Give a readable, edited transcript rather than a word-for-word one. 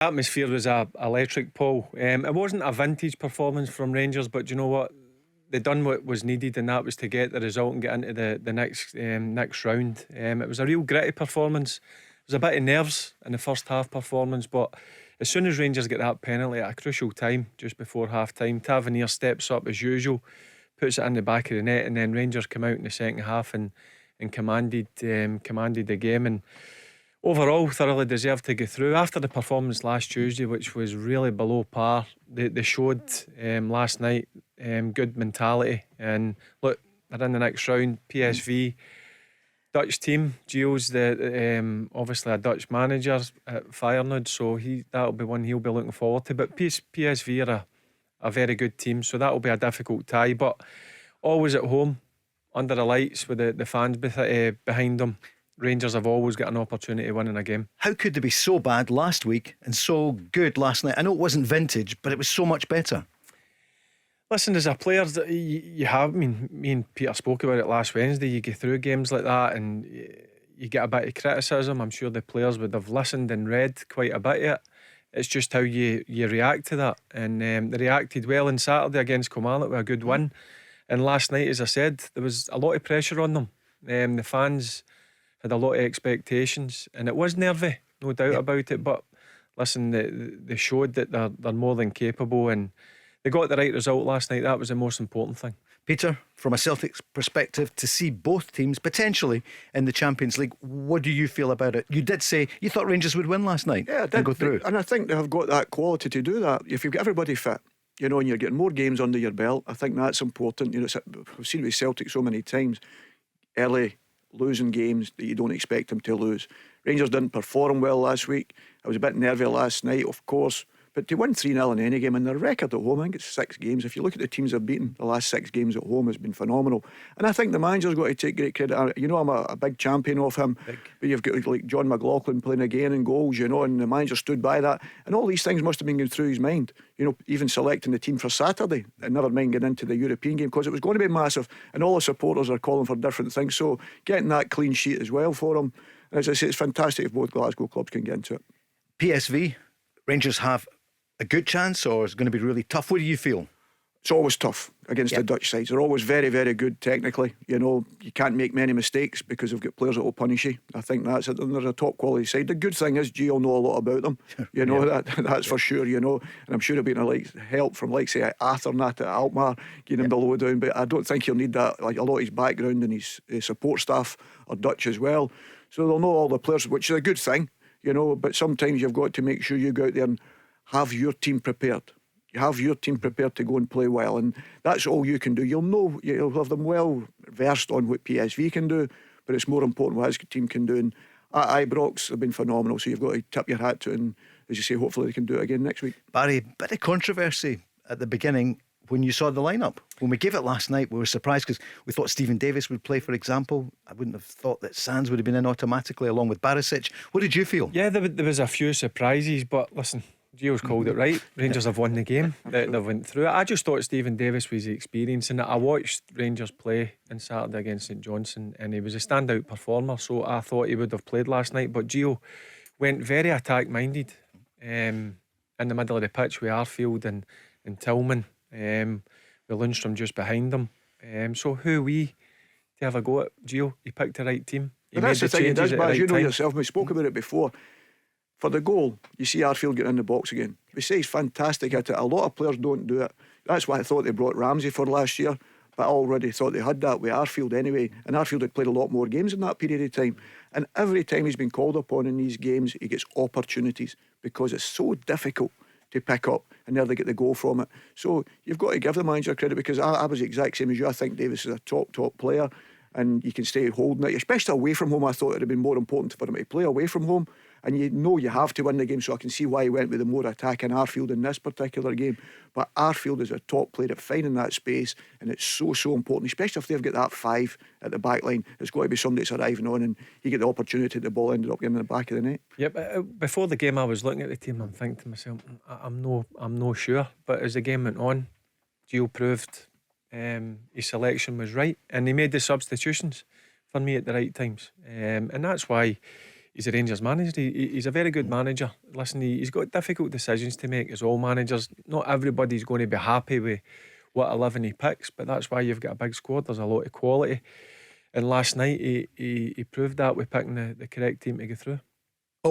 Atmosphere was a electric, Paul. It wasn't a vintage performance from Rangers, but do you know what? They done what was needed, and that was to get the result and get into the next round. It was a real gritty performance. It was a bit of nerves in the first half performance, but as soon as Rangers get that penalty at a crucial time, just before half time, Tavernier steps up as usual, puts it in the back of the net, and then Rangers come out in the second half and commanded the game, and overall thoroughly deserved to go through. After the performance last Tuesday, which was really below par, they showed last night good mentality, and look, they're in the next round. PSV, Dutch team. Gio's the obviously a Dutch manager at Feyenoord, so that'll be one he'll be looking forward to. But PSV are a very good team, so that'll be a difficult tie. But always at home, under the lights with the fans behind them, Rangers have always got an opportunity to win in a game. How could they be so bad last week and so good last night? I know it wasn't vintage, but it was so much better. Listen, as a player, you have, I mean, me and Peter spoke about it last Wednesday. You get through games like that and you get a bit of criticism. I'm sure the players would have listened and read quite a bit of it. It's just how you react to that. And they reacted well on Saturday against Kilmarnock with a good win. And last night, as I said, there was a lot of pressure on them. The fans had a lot of expectations, and it was nervy, no doubt about it. But listen, they showed that they're more than capable, and they got the right result last night. That was the most important thing. Peter, from a Celtic's perspective, to see both teams potentially in the Champions League, what do you feel about it? You did say you thought Rangers would win last night. Yeah, I did. And go through. And I think they have got that quality to do that. If you've got everybody fit, and you're getting more games under your belt, I think that's important. We've seen it with Celtic so many times, early losing games that you don't expect them to lose. Rangers didn't perform well last week. I was a bit nervy last night, of course, but to win 3-0 in any game, and their record at home, I think it's 6 games. If you look at the teams they've beaten, the last 6 games at home has been phenomenal. And I think the manager's got to take great credit. I'm a big champion of him. But you've got like John McLaughlin playing again in goals, and the manager stood by that. And all these things must have been going through his mind. Even selecting the team for Saturday, and never mind getting into the European game, because it was going to be massive. And all the supporters are calling for different things. So getting that clean sheet as well for him. And as I say, it's fantastic if both Glasgow clubs can get into it. PSV, Rangers have a good chance, or is it going to be really tough? What do you feel? It's always tough against the Dutch sides. They're always very, very good technically. You can't make many mistakes because they've got players that will punish you. I think that's it. And they're a top quality side. The good thing is Gio know a lot about them. That's for sure. And I'm sure it'll be help from say Athernat at Alkmaar, getting him the lowdown. But I don't think he'll need that. Like a lot of his background and his support staff are Dutch as well, so they'll know all the players, which is a good thing. But sometimes you've got to make sure you go out there and have your team prepared. You have your team prepared to go and play well, and that's all you can do. You'll have them well versed on what PSV can do, but it's more important what his team can do. And at Ibrox, they've been phenomenal, so you've got to tip your hat to it, and as you say, hopefully they can do it again next week. Barry, bit of controversy at the beginning when you saw the lineup. When we gave it last night, we were surprised because we thought Stephen Davis would play, for example. I wouldn't have thought that Sands would have been in automatically along with Barisic. What did you feel? Yeah, there was a few surprises, but listen, Gio's called it right. Rangers have won the game. They went through it. I just thought Stephen Davis was experiencing it. I watched Rangers play on Saturday against St Johnstone, and he was a standout performer, so I thought he would have played last night. But Gio went very attack minded in the middle of the pitch with Arfield and Tillman, with Lundstrom just behind them. So who we to have a go at Gio? He picked the right team. But that's the thing he does, Baz, yourself, we spoke about it before. For the goal, you see Arfield getting in the box again. We say he's fantastic at it. A lot of players don't do it. That's why I thought they brought Ramsey for last year, but I already thought they had that with Arfield anyway. And Arfield had played a lot more games in that period of time. And every time he's been called upon in these games, he gets opportunities because it's so difficult to pick up and never get the goal from it. So you've got to give the manager credit, because I was the exact same as you. I think Davis is a top player, and you can stay holding it, especially away from home. I thought it would have been more important for him to play away from home, and you have to win the game, so I can see why he went with the more attacking Arfield in this particular game. But Arfield is a top player at finding that space, and it's so important, especially if they've got that 5 at the back line. It's got to be somebody that's arriving on, and you get the opportunity, the ball ended up getting in the back of the net. Yep. Before the game I was looking at the team, I'm thinking to myself, I'm no sure, but as the game went on, Gio proved his selection was right, and he made the substitutions for me at the right times, and that's why he's a Rangers manager. He's a very good manager. Listen, he's got difficult decisions to make, as all managers. Not everybody's going to be happy with what 11 he picks, but that's why you've got a big squad. There's a lot of quality, and last night he proved that with picking the correct team to go through.